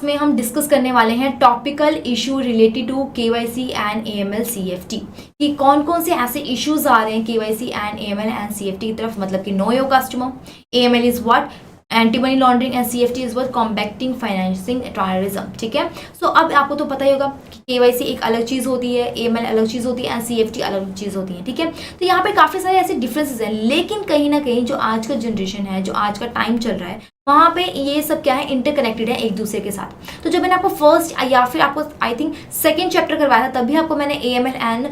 में हम डिस्कस करने वाले हैं topical issue related to KYC and AML CFT कि कौन कौन से ऐसे इश्यूज आ रहे हैं KYC and AML and CFT की तरफ, मतलब कि know your customer, AML is what, anti money laundering and CFT is what, combating financing terrorism. ठीक है, सो अब आपको तो पता ही होगा कि केवाईसी एक अलग चीज होती है, एएमएल अलग चीज होती है एंड सीएफटी अलग चीज होती है। ठीक है, तो यहाँ पे काफी सारे ऐसे डिफरेंसेस हैं, लेकिन कहीं ना कहीं जो आज का जनरेशन है, जो आज का टाइम चल रहा है, वहाँ पे ये सब क्या है, इंटरकनेक्टेड है एक दूसरे के साथ। तो जब मैंने आपको फर्स्ट या फिर आपको आई थिंक सेकंड चैप्टर करवाया था, तभी आपको मैंने एएमएल एंड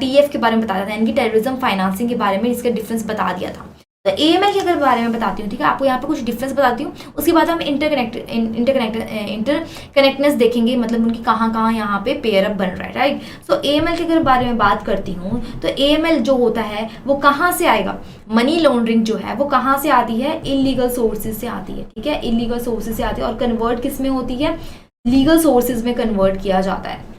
टीएफ के बारे में बताया था, यानी कि टेररिज्म फाइनेंसिंग के बारे में इसका डिफरेंस बता दिया था। तो एएमएल के अगर बारे में बताती हूँ, ठीक है, आपको यहाँ पे कुछ डिफरेंस बताती हूँ, उसके बाद हम इंटरकनेक्टनेस देखेंगे, मतलब उनकी कहाँ कहाँ यहाँ पे पेयर अप बन रहा है, राइट। सो एएमएल के अगर बारे में बात करती हूँ तो एएमएल जो होता है वो कहाँ से आएगा, मनी लॉन्ड्रिंग जो है वो कहाँ से आती है, इलीगल सोर्सेज से आती है। ठीक है, इलीगल सोर्सेज से आती है और कन्वर्ट किस में होती है, लीगल सोर्सेज में कन्वर्ट किया जाता है।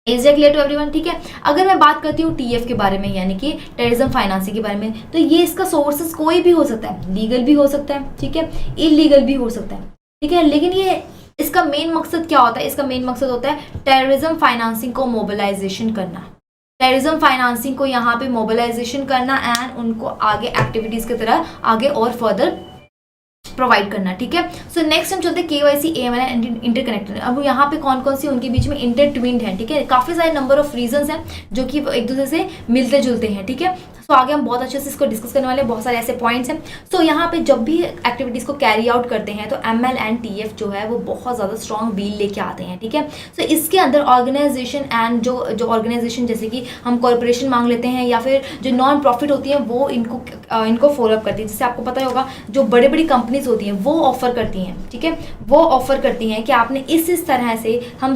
Is it clear to everyone? ठीक है, अगर मैं बात करती हूँ टीएफ के बारे में, यानी कि टेररिज्म फाइनेंसिंग के बारे में, तो ये इसका सोर्सेस कोई भी हो सकता है, लीगल भी हो सकता है, ठीक है, इलीगल भी हो सकता है। ठीक है, लेकिन ये इसका मेन मकसद क्या होता है, इसका मेन मकसद होता है टेररिज्म फाइनेंसिंग को मोबिलाइजेशन करना, टेररिज्म फाइनेंसिंग को यहाँ पे मोबिलाइजेशन करना एंड उनको आगे एक्टिविटीज की तरह आगे और फर्दर प्रोवाइड करना। ठीक है, सो नेक्स्ट हम चलते हैं केवाईसी एएमएल एंड इंटरकनेक्टेड। अब यहाँ पे कौन कौन सी उनके बीच में इंटरट्विन्ड है, ठीक है, काफी सारे नंबर ऑफ रीजंस हैं जो कि एक दूसरे से मिलते जुलते हैं। ठीक है, सो आगे हम बहुत अच्छे से इसको डिस्कस करने वाले हैं, बहुत सारे ऐसे पॉइंट्स हैं। सो यहाँ पे जब भी एक्टिविटीज को कैरी आउट करते हैं तो एमएल एंड टीएफ जो है वो बहुत ज्यादा स्ट्रॉन्ग व्हील लेके आते हैं। ठीक है, सो इसके अंदर ऑर्गेनाइजेशन एंड जो ऑर्गेनाइजेशन जैसे कि हम कॉर्पोरेशन मांग लेते हैं या फिर जो नॉन प्रॉफिट होती है वो इनको फॉलो अप करती है। जैसे आपको पता ही होगा जो बड़ी बड़ी कंपनीज होती हैं वो ऑफर करती हैं, ठीक है, वो ऑफर करती हैं कि आपने इस तरह से हम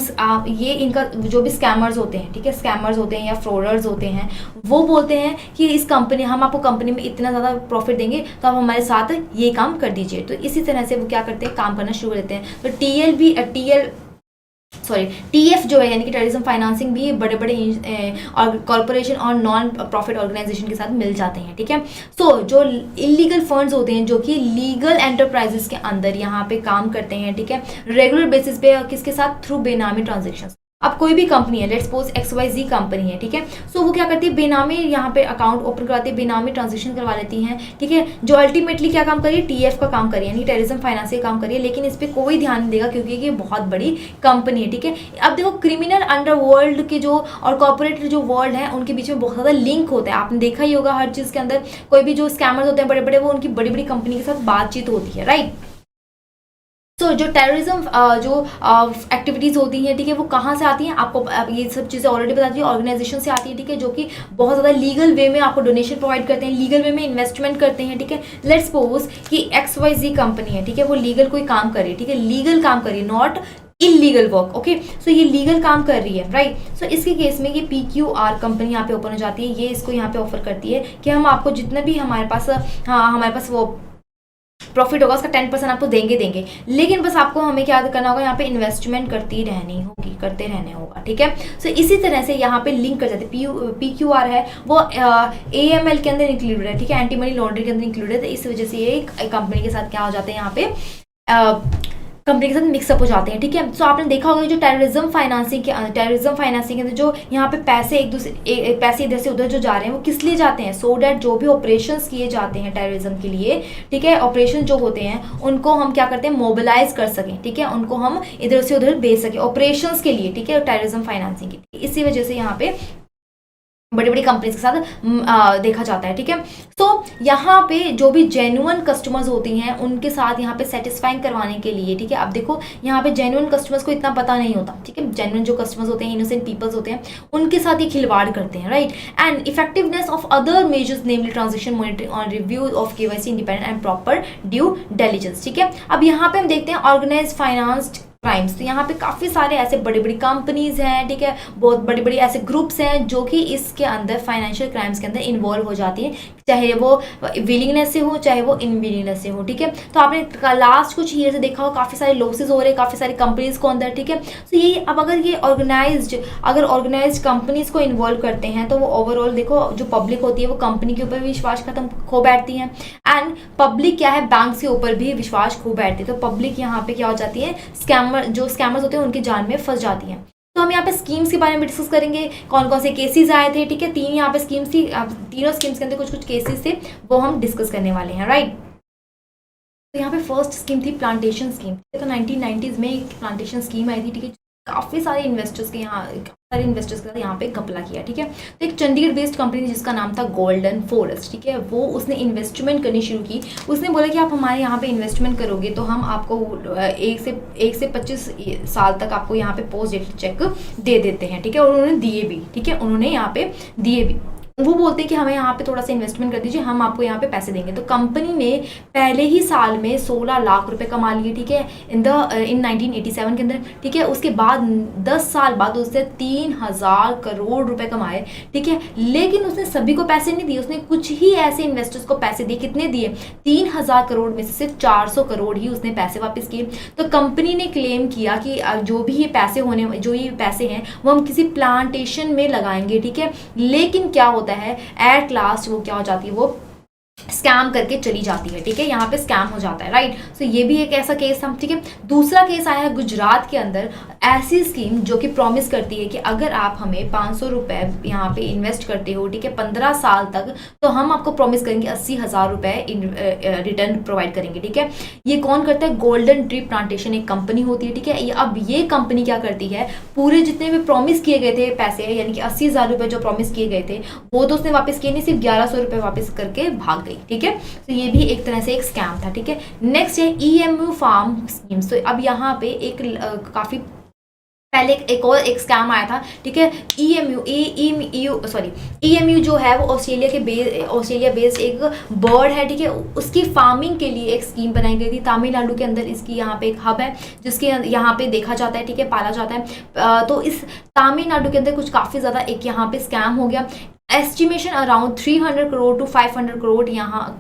ये इनका जो भी स्कैमर्स होते हैं, ठीक है, स्कैमर्स होते हैं या फ्रॉडर्स होते हैं, वो बोलते हैं कि इस कंपनी हम आपको कंपनी में इतना ज़्यादा प्रॉफिट देंगे तो आप हमारे साथ ये काम कर दीजिए। तो इसी तरह से वो क्या करते हैं, काम करना शुरू कर देते हैं। तो टीएफ जो है यानी कि टेररिज्म फाइनेंसिंग भी बड़े बड़े कॉर्पोरेशन और नॉन प्रॉफिट ऑर्गेनाइजेशन के साथ मिल जाते हैं। ठीक है, सो जो इलीगल फंड्स होते हैं जो कि लीगल एंटरप्राइजेस के अंदर यहाँ पे काम करते हैं, ठीक है, रेगुलर बेसिस पे किसके साथ, थ्रू बेनामी ट्रांजेक्शन। अब कोई भी कंपनी है, लेट्स सपोज XYZ कंपनी है, ठीक है, सो वो क्या करती है, बेनामी यहाँ पे अकाउंट ओपन करवाती है, बेनामी ट्रांजेक्शन करवा लेती हैं। ठीक है, जो अल्टीमेटली क्या काम करिए, टीएफ का काम करिए, यानी टेररिज्म फाइनेंस का काम करिए, लेकिन इस पर कोई ध्यान नहीं देगा क्योंकि ये बहुत बड़ी कंपनी है। ठीक है, अब देखो क्रिमिनल अंडरवर्ल्ड के जो और कॉर्पोरेट जो वर्ल्ड है उनके बीच में बहुत ज़्यादा लिंक होता है। आपने देखा ही होगा हर चीज़ के अंदर कोई भी जो स्कैमर्स होते हैं बड़े बड़े, वो उनकी बड़ी बड़ी कंपनी के साथ बातचीत होती है, राइट। सो जो टेररिज्म जो एक्टिविटीज़ होती हैं, ठीक है, वो कहाँ से आती हैं, आपको ये सब चीज़ें ऑलरेडी बता दी, ऑर्गेनाइजेशन से आती है, ठीक है, जो कि बहुत ज़्यादा लीगल वे में आपको डोनेशन प्रोवाइड करते हैं, लीगल वे में इन्वेस्टमेंट करते हैं। ठीक है, लेट्स सपोज कि XYZ कंपनी है, ठीक है, वो लीगल कोई काम कर रही है, ठीक है, लीगल काम कर रही है, नॉट इलीगल वर्क। ओके, सो ये लीगल काम कर रही है, राइट। सो इसके केस में ये PQR कंपनी यहाँ पे ओपन हो जाती है, ये इसको यहाँ पे ऑफर करती है कि हम आपको जितना भी हमारे पास वो प्रॉफिट होगा उसका 10% आपको देंगे, लेकिन बस आपको हमें क्या करना होगा, यहाँ पे इन्वेस्टमेंट करते रहने होगा। ठीक है, सो इसी तरह से यहाँ पे लिंक कर जाते हैं। PQR है वो AML के अंदर इंक्लूडेड है, ठीक है, एंटी मनी लॉन्ड्रिंग के अंदर इंक्लूडेड है। इस वजह से ये कंपनी के साथ क्या हो जाते हैं, यहाँ पे कंपनी के साथ मिक्सअप हो जाते हैं। ठीक है, सो आपने देखा होगा जो टेररिज्म फाइनेंसिंग के अंदर जो यहाँ पे पैसे पैसे इधर से उधर जो जा रहे हैं वो किस लिए जाते हैं, सो डैट जो भी ऑपरेशंस किए जाते हैं टेररिज्म के लिए, ठीक है, ऑपरेशन जो होते हैं उनको हम क्या करते हैं, मोबिलाइज कर सकें, ठीक है, उनको हम इधर से उधर भेज सकें ऑपरेशंस के लिए, ठीक है, टेररिज्म फाइनेंसिंग के लिए। इसी वजह से यहाँ पे बड़ी बड़ी कंपनीज के साथ देखा जाता है। ठीक है, तो यहाँ पे जो भी जेन्युइन कस्टमर्स होती हैं उनके साथ यहाँ पे सेटिस्फाइंग करवाने के लिए, ठीक है, अब देखो यहाँ पे जेन्युइन कस्टमर्स को इतना पता नहीं होता, ठीक है, जेन्युइन जो कस्टमर्स होते हैं, इनोसेंट पीपल्स होते हैं, उनके साथ ये खिलवाड़ करते हैं, right. And effectiveness of other measures namely transaction monitoring और review of KYC independent and proper due diligence. ठीक है, अब यहाँ पे हम देखते हैं ऑर्गेनाइज फाइनेंस्ड क्राइम्स। तो यहाँ पे काफ़ी सारे ऐसे बड़ी बड़ी कंपनीज हैं, ठीक है, बहुत बड़ी बड़ी ऐसे ग्रुप्स हैं जो कि इसके अंदर फाइनेंशियल क्राइम्स के अंदर इन्वॉल्व हो जाती हैं, चाहे वो विलिंगनेस से हो चाहे वो इनविलिंगनेस से हो। ठीक है, तो आपने लास्ट कुछ ईयर से देखा हो काफ़ी सारे लॉसेज हो रहे हैं काफ़ी सारी कंपनीज को अंदर। ठीक है, तो ये अब अगर ये ऑर्गेनाइज्ड कंपनीज को इन्वॉल्व करते हैं तो वो ओवरऑल देखो जो पब्लिक होती है वो कंपनी के ऊपर विश्वास खो बैठती है, एंड पब्लिक क्या है, बैंक के ऊपर भी विश्वास खो बैठती है। तो पब्लिक यहाँ पे क्या हो जाती है, स्कैमर स्कैमर्स होते हैं उनके जाल में फंस जाती हैं। तो हम यहाँ पे स्कीम्स के बारे में डिस्कस करेंगे, कौन कौन से केसेस आए थे, ठीक है। 3 यहाँ पे स्कीम्स थी, तीनों स्कीम्स के अंदर कुछ कुछ केसेस थे, वो हम डिस्कस करने वाले हैं, राइट। तो यहाँ पे फर्स्ट स्कीम थी प्लांटेशन स्कीम। तो 1990s में एक प्लांटेशन स्कीम आई थी, ठीक है। काफ़ी सारे इन्वेस्टर्स के साथ यहाँ पे घपला किया, ठीक है। तो एक चंडीगढ़ बेस्ड कंपनी थी जिसका नाम था गोल्डन फॉरेस्ट, ठीक है। वो उसने इन्वेस्टमेंट करनी शुरू की। उसने बोला कि आप हमारे यहाँ पे इन्वेस्टमेंट करोगे तो हम आपको 1 से 25 साल तक आपको यहाँ पे पोस्ट डेटेड चेक दे देते हैं, ठीक है। और उन्होंने दिए भी, ठीक है, उन्होंने यहाँ पे दिए भी। वो बोलते हैं कि हमें यहाँ पे थोड़ा सा इन्वेस्टमेंट कर दीजिए, हम आपको यहाँ पे पैसे देंगे। तो कंपनी ने पहले ही साल में 16 लाख रुपए कमा लिए, ठीक है, इन 1987 के अंदर, ठीक है। उसके बाद 10 साल बाद उससे 3000 करोड़ रुपए कमाए, ठीक है। लेकिन उसने सभी को पैसे नहीं दिए, उसने कुछ ही ऐसे इन्वेस्टर्स को पैसे दिए। कितने दिए? 3000 करोड़ में से सिर्फ 400 करोड़ ही उसने पैसे वापस किए। तो कंपनी ने क्लेम किया कि जो ये पैसे हैं वो हम किसी प्लांटेशन में लगाएंगे, ठीक है। लेकिन क्या होता है, एट लास्ट वो क्या हो जाती है, वो स्कैम करके चली जाती है, ठीक है। यहाँ पे स्कैम हो जाता है, राइट। सो ये भी एक ऐसा केस था, ठीक है। दूसरा केस आया है गुजरात के अंदर, ऐसी स्कीम जो कि प्रॉमिस करती है कि अगर आप हमें 500 रुपए यहाँ पे इन्वेस्ट करते हो, ठीक है, 15 साल तक, तो हम आपको प्रॉमिस करेंगे 80,000 रुपए रिटर्न प्रोवाइड करेंगे, ठीक है। ये कौन करता है? गोल्डन ट्री प्लांटेशन एक कंपनी होती है, ठीक है। अब ये कंपनी क्या करती है, पूरे जितने भी प्रॉमिस किए गए थे पैसे, यानी कि 80,000 रुपए जो प्रॉमिस किए गए थे वो तो उसने वापस किए नहीं, सिर्फ 1100 रुपए वापस करके भाग गई, ठीक है। तो ये भी एक तरह से एक स्कैम था, ठीक है। नेक्स्ट है EMU फार्म स्कीम्स। तो अब यहाँ पे एक काफी पहले एक स्कैम आया था, ठीक है। EMU जो है वो ऑस्ट्रेलिया बेस्ड एक बर्ड है, ठीक है। उसकी फार्मिंग के लिए एक स्कीम बनाई गई थी तमिलनाडु के अंदर। इसकी यहाँ पे एक हब है जिसके यहाँ पे देखा जाता है, ठीक है, पाला जाता है। तो इस तमिलनाडु के अंदर कुछ काफ़ी ज़्यादा एक यहाँ पे स्कैम हो गया। Estimation around 300 crore to 500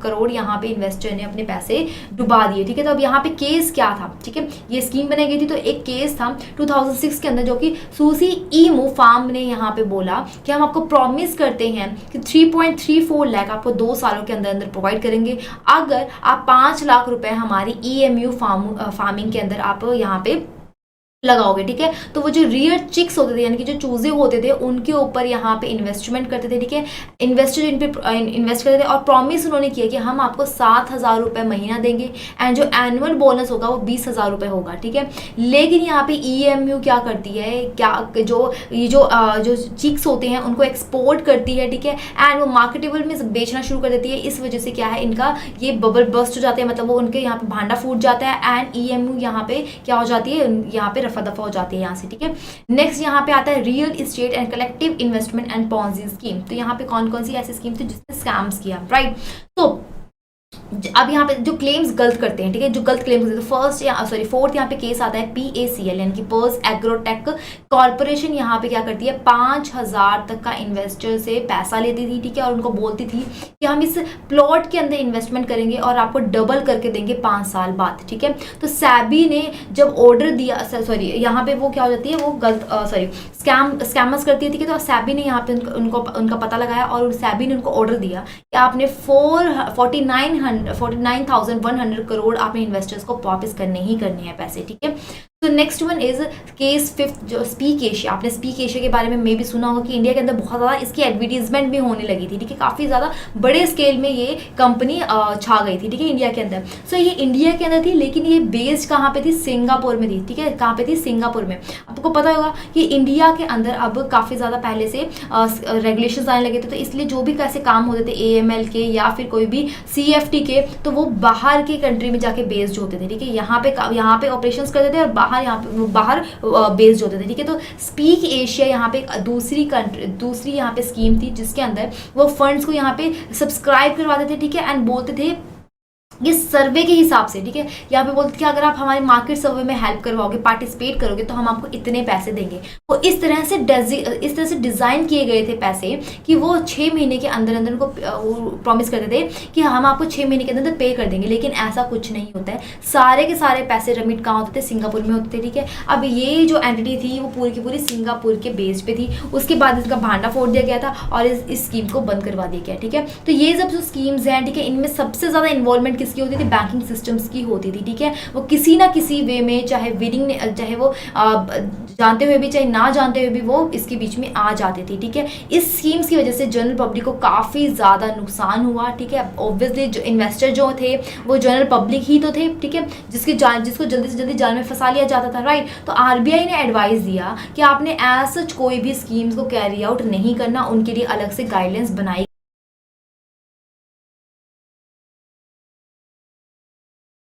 crore यहाँ पे इन्वेस्टर ने अपने पैसे डुबा दिए, ठीक है। तो अब यहाँ पे केस क्या था, ठीक है, ये स्कीम बनाई गई थी। तो एक केस था 2006 के अंदर जो कि सूसी ईमू फार्म ने यहाँ पे बोला कि हम आपको प्रॉमिस करते हैं कि 3.34 लाख आपको 2 सालों के अंदर अंदर प्रोवाइड करेंगे अगर आप 5 लाख रुपए हमारी EMU फार्मिंग के अंदर आप यहाँ पे लगाओगे, ठीक है। तो वो जो रियल चिक्स होते थे, यानी कि जो चूजे होते थे, उनके ऊपर यहाँ पे इन्वेस्टमेंट करते थे, ठीक है। इन्वेस्टर इन पे इन्वेस्ट करते थे और प्रॉमिस उन्होंने किया कि हम आपको 7,000 रुपये महीना देंगे एंड जो एनुअल बोनस होगा वो 20,000 रुपये होगा, ठीक है। लेकिन यहाँ पे EMU क्या करती है, जो चिक्स होते हैं उनको एक्सपोर्ट करती है, ठीक है, एंड वो मार्केटेबल में बेचना शुरू कर देती है। इस वजह से क्या है, इनका ये बबल बस्ट हो जाते हैं, मतलब वो उनके यहाँ पे भांडा फूट जाता है एंड EMU यहाँ पे क्या हो जाती है, यहाँ पे रफा दफा हो जाती है यहाँ से, ठीक है। नेक्स्ट यहाँ पे आता है real estate and collective investment and Ponzi scheme. तो यहाँ पे कौन कौन सी ऐसी स्कीम थी जिसने स्कैम्स किया, राइट। तो अब यहाँ पे जो क्लेम्स गलत करते हैं, ठीक है, जो गलत क्लेम्स करते हैं, फोर्थ यहाँ पे केस आता है PACL यानी कि पर्स एग्रोटेक कॉर्पोरेशन। यहाँ पे क्या करती है, 5,000 तक का इन्वेस्टर से पैसा लेती थी, ठीक है, और उनको बोलती थी कि हम इस प्लॉट के अंदर इन्वेस्टमेंट करेंगे और आपको डबल करके देंगे 5 साल बाद, ठीक है। तो SEBI ने जब ऑर्डर दिया, यहाँ पे वो क्या हो जाती है, वो गलत स्कैमर्स करती है, ठीक है। तो SEBI ने यहाँ पे उनका पता लगाया और SEBI ने उनको ऑर्डर दिया कि आपने 49,100 करोड़ आपने इन्वेस्टर्स को वापस करने ही करने हैं पैसे, ठीक है। तो next one is case 5th जो स्पीक एशिया। आपने स्पीक एशिया के बारे में भी सुना होगा कि इंडिया के अंदर बहुत ज़्यादा इसकी एडवर्टीजमेंट भी होने लगी थी, ठीक है। काफ़ी ज़्यादा बड़े स्केल में ये कंपनी छा गई थी, ठीक है, इंडिया के अंदर। सो ये इंडिया के अंदर थी लेकिन ये बेस्ड कहाँ पे थी, सिंगापुर में थी, ठीक है। कहाँ पे थी, सिंगापुर में। आपको पता होगा कि इंडिया के अंदर अब काफ़ी ज़्यादा पहले से रेगुलेशन आने लगे थे, तो इसलिए जो भी कैसे काम होते थे AML के या फिर कोई भी CFT के, तो वो बाहर के कंट्री में जाके बेस्ड होते थे, ठीक है। यहाँ पे ऑपरेशंस करते थे और बाहर बेस्ड होते थे, ठीक है। तो स्पीक एशिया यहाँ पे दूसरी यहाँ पे स्कीम थी जिसके अंदर वो फंड्स को यहाँ पे सब्सक्राइब करवाते थे, ठीक है, एंड बोलते थे ये सर्वे के हिसाब से, ठीक है। यहाँ पे बोलते थे कि अगर आप हमारे मार्केट सर्वे में हेल्प करवाओगे, पार्टिसिपेट करोगे, तो हम आपको इतने पैसे देंगे। वो इस तरह से डिज़ाइन किए गए थे पैसे कि वो 6 महीने के अंदर अंदर उनको प्रॉमिस करते थे कि हम आपको 6 महीने के अंदर पे कर देंगे, लेकिन ऐसा कुछ नहीं होता है। सारे के सारे पैसे रेमिट कहाँ होते थे, सिंगापुर में होते थे, ठीक है। अब ये जो एंटिटी थी वो पूरी की पूरी सिंगापुर के बेस पे थी। उसके बाद इसका भांडा फोड़ दिया गया था और इस स्कीम को बंद करवा दिया गया, ठीक है। तो ये सब जो स्कीम्स हैं, ठीक है, इनमें सबसे ज़्यादा इन्वॉल्वमेंट किसकी होती थी, बैंकिंग सिस्टम्स की होती थी, ठीक है। वो किसी ना किसी वे में, चाहे विलिंग, चाहे वो जानते हुए भी चाहे ना जानते हुए भी वो इसके बीच में आ जाते थे, ठीक है। इस स्कीम्स की वजह से जनरल पब्लिक को काफ़ी ज़्यादा नुकसान हुआ, ठीक है। ऑब्वियसली जो इन्वेस्टर जो थे वो जनरल पब्लिक ही तो थे, ठीक है, जिसको जल्दी से जल्दी जाल में फंसा लिया जाता था, राइट। तो आरबीआई ने एडवाइस दिया कि आपने एज सच कोई भी स्कीम्स को कैरी आउट नहीं करना, उनके लिए अलग से गाइडलाइंस बनाई